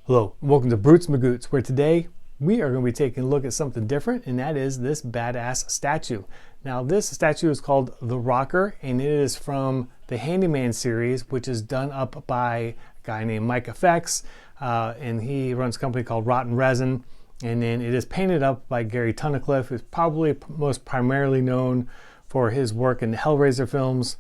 Hello, welcome to Brutes Magoots, where today we are going to be taking a look at something different, and that is this badass statue. Now, this statue is called the Rocker, and it is from the Handyman series, which is done up by a guy named MikeFX, and he runs a company called Resin. And then it is painted up by Tunnicliffe, who's probably most primarily known for his work in the Hellraiser films.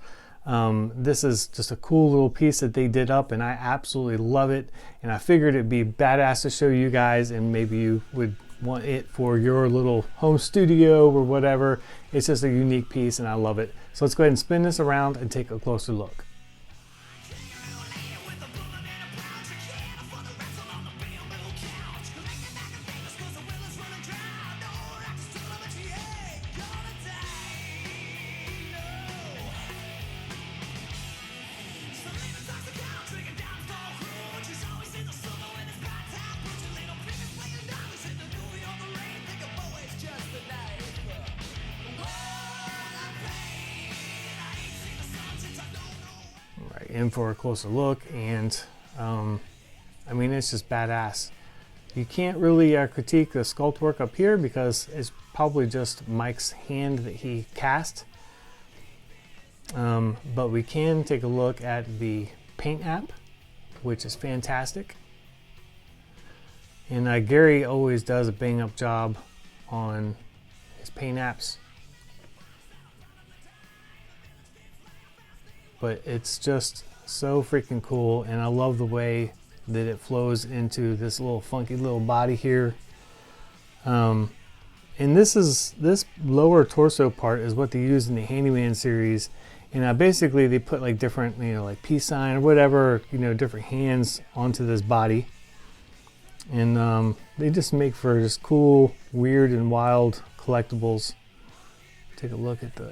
This is just a cool little piece that they did up, and I absolutely love it. And I figured it'd be badass to show you guys, and maybe you would want it for your little home studio or whatever. It's just a unique piece, and I love it. So let's go ahead and spin this around and take a closer look. In for a closer look, and I mean, it's just badass. You can't really critique the sculpt work up here because it's probably just Mike's hand that he cast, but we can take a look at the paint app, which is fantastic. And Gary always does a bang up job on his paint apps. But it's just so freaking cool, and I love the way that it flows into this little funky little body here. And this lower torso part is what they use in the Handyman series, and basically they put like different, like peace sign or whatever, different hands onto this body, and they just make for just cool, weird, and wild collectibles. Take a look at the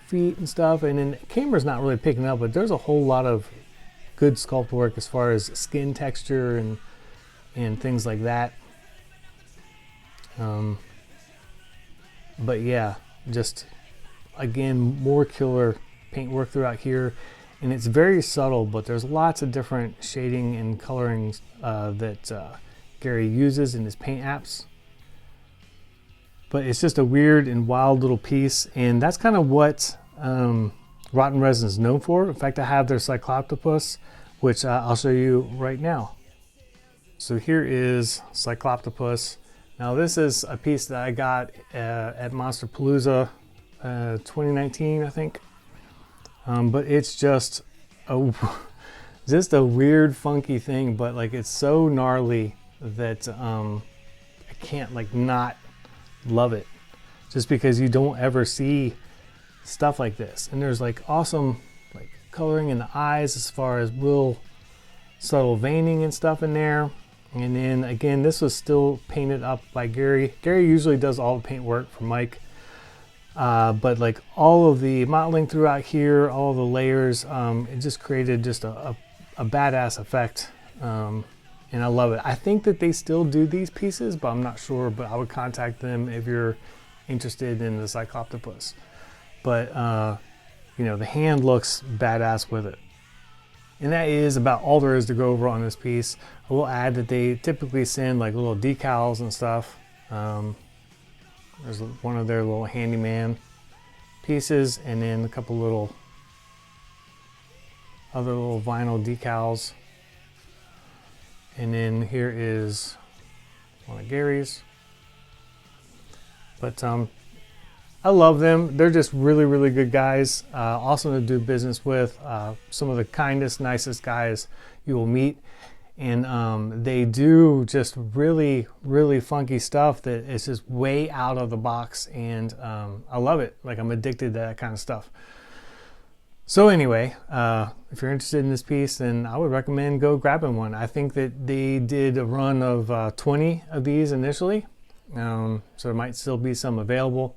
feet and stuff, and then the camera's not really picking up, but there's a whole lot of good sculpt work as far as skin texture and things like that. But yeah, just again, more killer paint work throughout here, and it's very subtle, but there's lots of different shading and colorings that Gary uses in his paint apps. But it's just a weird and wild little piece, and that's kind of what Rotten Resin is known for. In fact, I have their Cycloptopus, which I'll show you right now. So here is Cycloptopus. Now this is a piece that I got at Monster Palooza 2019, I think. But it's just a weird, funky thing, but like it's so gnarly that I can't like not love it, just because you don't ever see stuff like this. And there's like awesome like coloring in the eyes as far as real subtle veining and stuff in there. And then again, this was still painted up by Gary. Gary usually does all the paint work for Mike, but like all of the modeling throughout here, all the layers, it just created just a badass effect, and I love it. I think that they still do these pieces, but I'm not sure, but I would contact them if you're interested in the Cycloptopus. But the hand looks badass with it. And that is about all there is to go over on this piece. I will add that they typically send like little decals and stuff. There's one of their little Handyman pieces, and then a couple little other little vinyl decals. And then here is one of Gary's. But I love them. They're just really, really good guys. Awesome to do business with. Some of the kindest, nicest guys you will meet. And they do just really, really funky stuff that is just way out of the box. And I love it. Like, I'm addicted to that kind of stuff. So anyway, if you're interested in this piece, then I would recommend go grabbing one. I think that they did a run of 20 of these initially. So there might still be some available.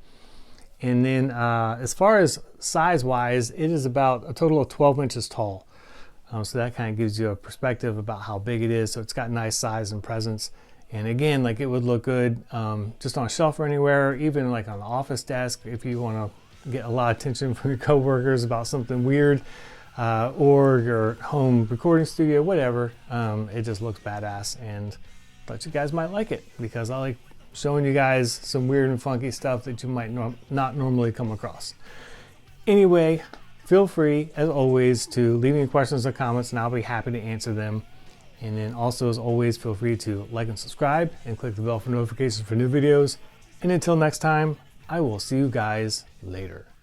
And then as far as size-wise, it is about a total of 12 inches tall. So that kind of gives you a perspective about how big it is. So it's got nice size and presence. And again, like it would look good just on a shelf or anywhere, even like on the office desk if you want to get a lot of attention from your coworkers about something weird. or your home recording studio, whatever. It just looks badass, and thought you guys might like it because I like showing you guys some weird and funky stuff that you might not normally come across. Anyway, feel free, as always, to leave any questions or comments, and I'll be happy to answer them. And then also, as always, feel free to like and subscribe and click the bell for notifications for new videos. And until next time, I will see you guys later.